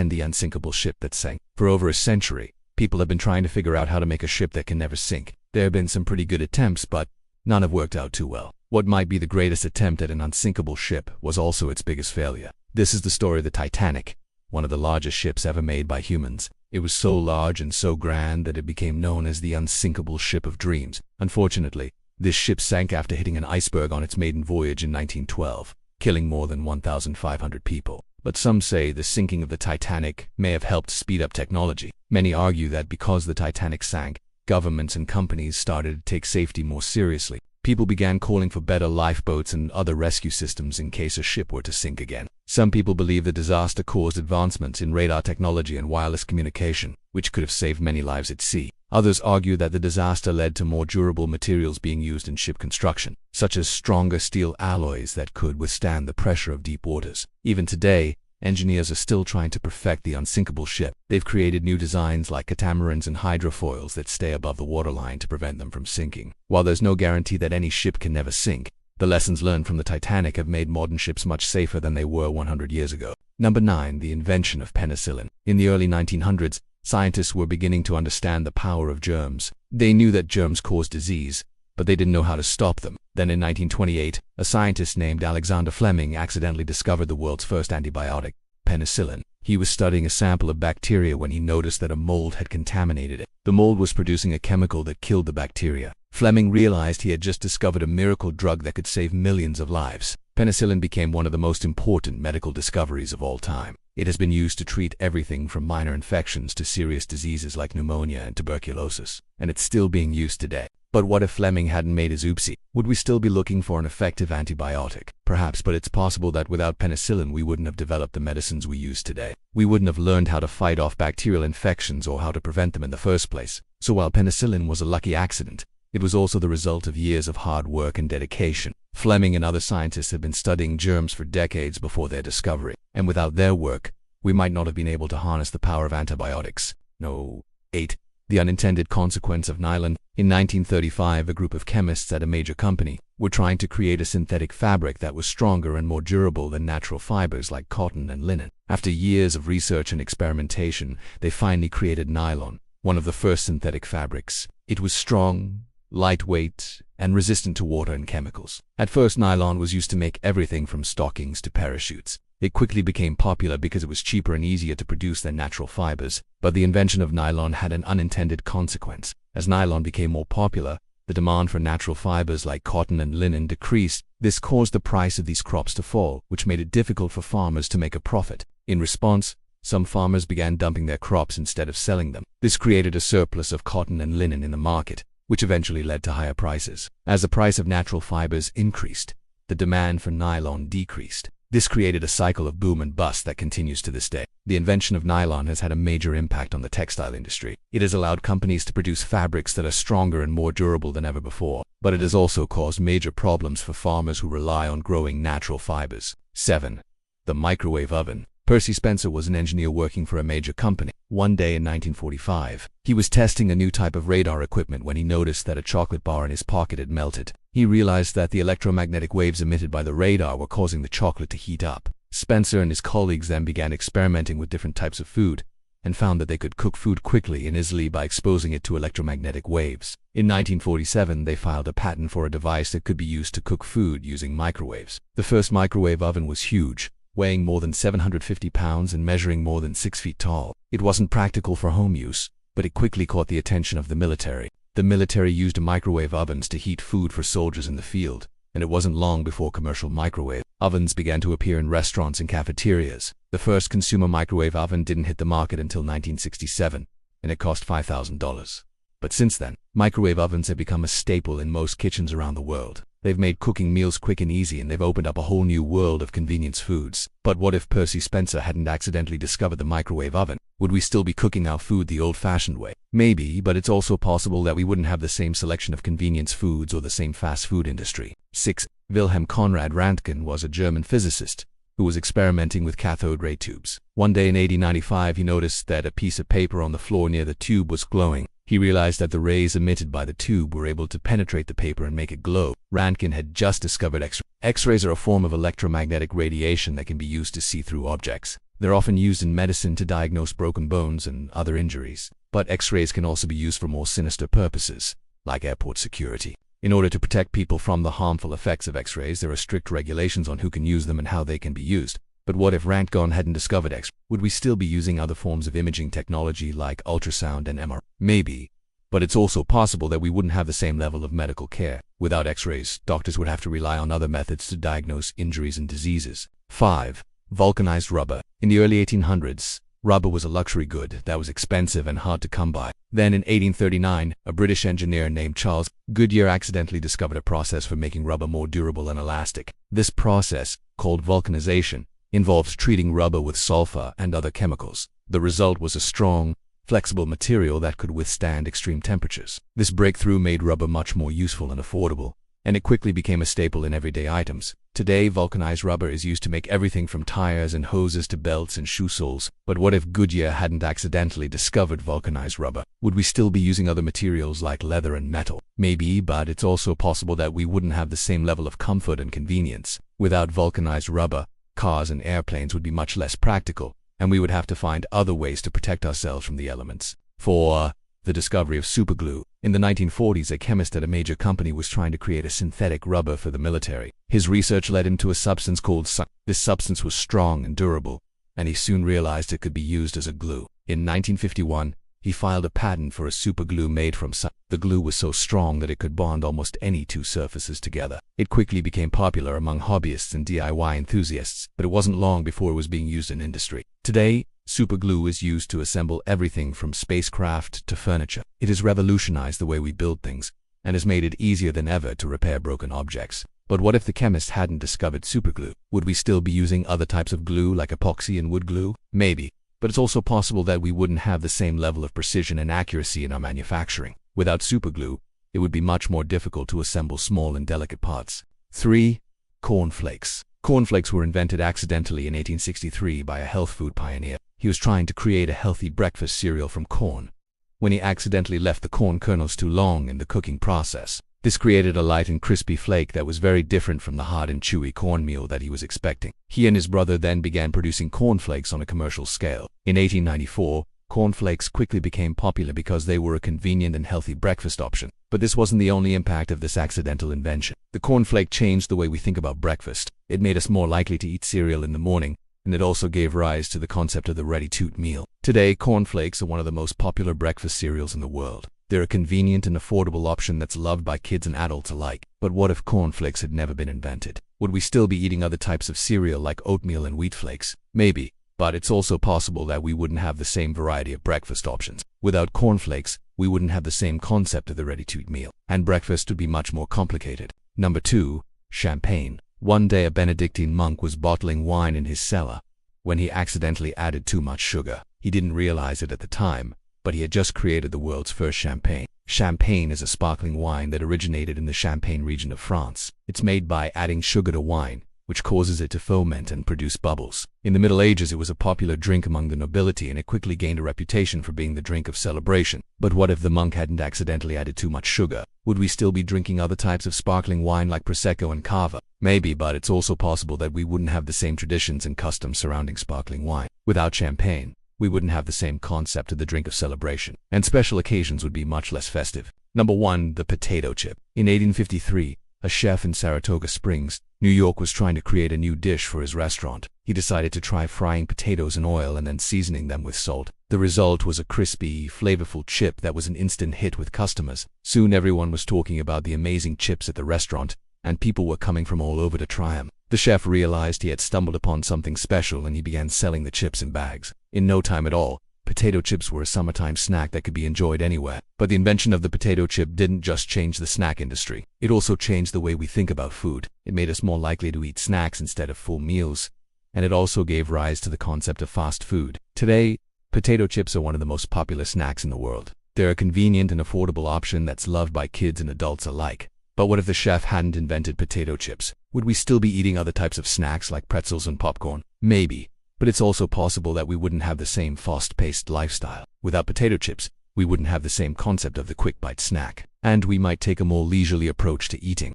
10. The unsinkable ship that sank. For over a century, people have been trying to figure out how to make a ship that can never sink. There have been some pretty good attempts, but none have worked out too well. What might be the greatest attempt at an unsinkable ship was also its biggest failure. This is the story of the Titanic, one of the largest ships ever made by humans. It was so large and so grand that it became known as the unsinkable ship of dreams. Unfortunately, this ship sank after hitting an iceberg on its maiden voyage in 1912, killing more than 1,500 people. But some say the sinking of the Titanic may have helped speed up technology. Many argue that because the Titanic sank, governments and companies started to take safety more seriously. People began calling for better lifeboats and other rescue systems in case a ship were to sink again. Some people believe the disaster caused advancements in radar technology and wireless communication, which could have saved many lives at sea. Others argue that the disaster led to more durable materials being used in ship construction, such as stronger steel alloys that could withstand the pressure of deep waters. Even today, engineers are still trying to perfect the unsinkable ship. They've created new designs like catamarans and hydrofoils that stay above the waterline to prevent them from sinking. While there's no guarantee that any ship can never sink, the lessons learned from the Titanic have made modern ships much safer than they were 100 years ago. Number 9. The invention of penicillin. In the early 1900s, scientists were beginning to understand the power of germs. They knew that germs cause disease, but they didn't know how to stop them. Then in 1928, a scientist named Alexander Fleming accidentally discovered the world's first antibiotic, penicillin. He was studying a sample of bacteria when he noticed that a mold had contaminated it. The mold was producing a chemical that killed the bacteria. Fleming realized he had just discovered a miracle drug that could save millions of lives. Penicillin became one of the most important medical discoveries of all time. It has been used to treat everything from minor infections to serious diseases like pneumonia and tuberculosis, and it's still being used today. But what if Fleming hadn't made his oopsie? Would we still be looking for an effective antibiotic? Perhaps, but it's possible that without penicillin we wouldn't have developed the medicines we use today. We wouldn't have learned how to fight off bacterial infections or how to prevent them in the first place. So while penicillin was a lucky accident, it was also the result of years of hard work and dedication. Fleming and other scientists had been studying germs for decades before their discovery, and without their work, we might not have been able to harness the power of antibiotics. No. 8. The unintended consequence of nylon. In 1935, a group of chemists at a major company were trying to create a synthetic fabric that was stronger and more durable than natural fibers like cotton and linen. After years of research and experimentation, they finally created nylon, one of the first synthetic fabrics. It was strong, lightweight, and resistant to water and chemicals. At first, nylon was used to make everything from stockings to parachutes. It quickly became popular because it was cheaper and easier to produce than natural fibers. But the invention of nylon had an unintended consequence. As nylon became more popular, the demand for natural fibers like cotton and linen decreased. This caused the price of these crops to fall, which made it difficult for farmers to make a profit. In response, some farmers began dumping their crops instead of selling them. This created a surplus of cotton and linen in the market, which eventually led to higher prices. As the price of natural fibers increased, the demand for nylon decreased. This created a cycle of boom and bust that continues to this day. The invention of nylon has had a major impact on the textile industry. It has allowed companies to produce fabrics that are stronger and more durable than ever before, but it has also caused major problems for farmers who rely on growing natural fibers. 7. The microwave oven. Percy Spencer was an engineer working for a major company. One day in 1945, he was testing a new type of radar equipment when he noticed that a chocolate bar in his pocket had melted. He realized that the electromagnetic waves emitted by the radar were causing the chocolate to heat up. Spencer and his colleagues then began experimenting with different types of food and found that they could cook food quickly and easily by exposing it to electromagnetic waves. In 1947, they filed a patent for a device that could be used to cook food using microwaves. The first microwave oven was huge, weighing more than 750 pounds and measuring more than 6 feet tall. It wasn't practical for home use, but it quickly caught the attention of the military. The military used microwave ovens to heat food for soldiers in the field, and it wasn't long before commercial microwave ovens began to appear in restaurants and cafeterias. The first consumer microwave oven didn't hit the market until 1967, and it cost $5,000. But since then, microwave ovens have become a staple in most kitchens around the world. They've made cooking meals quick and easy, and they've opened up a whole new world of convenience foods. But what if Percy Spencer hadn't accidentally discovered the microwave oven? Would we still be cooking our food the old-fashioned way? Maybe, but it's also possible that we wouldn't have the same selection of convenience foods or the same fast food industry. 6. Wilhelm Conrad Röntgen was a German physicist who was experimenting with cathode ray tubes. One day in 1895, he noticed that a piece of paper on the floor near the tube was glowing. He realized that the rays emitted by the tube were able to penetrate the paper and make it glow. Röntgen had just discovered X-rays. X-rays are a form of electromagnetic radiation that can be used to see through objects. They're often used in medicine to diagnose broken bones and other injuries. But X-rays can also be used for more sinister purposes, like airport security. In order to protect people from the harmful effects of X-rays, there are strict regulations on who can use them and how they can be used. But what if Röntgen hadn't discovered X-rays? Would we still be using other forms of imaging technology like ultrasound and MRI? Maybe. But it's also possible that we wouldn't have the same level of medical care. Without X-rays, doctors would have to rely on other methods to diagnose injuries and diseases. 5. Vulcanized rubber. In the early 1800s, rubber was a luxury good that was expensive and hard to come by. Then in 1839, a British engineer named Charles Goodyear accidentally discovered a process for making rubber more durable and elastic. This process, called vulcanization, involved treating rubber with sulfur and other chemicals. The result was a strong, flexible material that could withstand extreme temperatures. This breakthrough made rubber much more useful and affordable, and it quickly became a staple in everyday items. Today, vulcanized rubber is used to make everything from tires and hoses to belts and shoe soles. But what if Goodyear hadn't accidentally discovered vulcanized rubber? Would we still be using other materials like leather and metal? Maybe, but it's also possible that we wouldn't have the same level of comfort and convenience. Without vulcanized rubber, cars and airplanes would be much less practical, and we would have to find other ways to protect ourselves from the elements. 4. The discovery of superglue. In the 1940s, a chemist at a major company was trying to create a synthetic rubber for the military. His research led him to a substance called This substance was strong and durable, and he soon realized it could be used as a glue. In 1951, he filed a patent for a superglue made from The glue was so strong that it could bond almost any two surfaces together. It quickly became popular among hobbyists and DIY enthusiasts, but it wasn't long before it was being used in industry. Today, superglue is used to assemble everything from spacecraft to furniture. It has revolutionized the way we build things, and has made it easier than ever to repair broken objects. But what if the chemist hadn't discovered superglue? Would we still be using other types of glue like epoxy and wood glue? Maybe. But it's also possible that we wouldn't have the same level of precision and accuracy in our manufacturing. Without superglue, it would be much more difficult to assemble small and delicate parts. 3. Cornflakes. Cornflakes were invented accidentally in 1863 by a health food pioneer. He was trying to create a healthy breakfast cereal from corn, when he accidentally left the corn kernels too long in the cooking process. This created a light and crispy flake that was very different from the hard and chewy cornmeal that he was expecting. He and his brother then began producing cornflakes on a commercial scale. In 1894, cornflakes quickly became popular because they were a convenient and healthy breakfast option. But this wasn't the only impact of this accidental invention. The cornflake changed the way we think about breakfast. It made us more likely to eat cereal in the morning, and it also gave rise to the concept of the ready-to-eat meal. Today, cornflakes are one of the most popular breakfast cereals in the world. They're a convenient and affordable option that's loved by kids and adults alike. But what if cornflakes had never been invented? Would we still be eating other types of cereal like oatmeal and wheat flakes? Maybe. But it's also possible that we wouldn't have the same variety of breakfast options. Without cornflakes, we wouldn't have the same concept of the ready-to-eat meal, and breakfast would be much more complicated. Number 2. Champagne. One day a Benedictine monk was bottling wine in his cellar when he accidentally added too much sugar. He didn't realize it at the time, but he had just created the world's first champagne. Champagne is a sparkling wine that originated in the Champagne region of France. It's made by adding sugar to wine, which causes it to ferment and produce bubbles. In the Middle Ages, it was a popular drink among the nobility, and it quickly gained a reputation for being the drink of celebration. But what if the monk hadn't accidentally added too much sugar? Would we still be drinking other types of sparkling wine like Prosecco and Cava? Maybe, but it's also possible that we wouldn't have the same traditions and customs surrounding sparkling wine. Without champagne, we wouldn't have the same concept of the drink of celebration, and special occasions would be much less festive. Number 1. The potato chip. In 1853, a chef in Saratoga Springs, New York was trying to create a new dish for his restaurant. He decided to try frying potatoes in oil and then seasoning them with salt. The result was a crispy, flavorful chip that was an instant hit with customers. Soon everyone was talking about the amazing chips at the restaurant, and people were coming from all over to try them. The chef realized he had stumbled upon something special, and he began selling the chips in bags. In no time at all, potato chips were a summertime snack that could be enjoyed anywhere. But the invention of the potato chip didn't just change the snack industry. It also changed the way we think about food. It made us more likely to eat snacks instead of full meals, and it also gave rise to the concept of fast food. Today, potato chips are one of the most popular snacks in the world. They're a convenient and affordable option that's loved by kids and adults alike. But what if the chef hadn't invented potato chips? Would we still be eating other types of snacks like pretzels and popcorn? Maybe. But it's also possible that we wouldn't have the same fast-paced lifestyle. Without potato chips, we wouldn't have the same concept of the quick bite snack, and we might take a more leisurely approach to eating.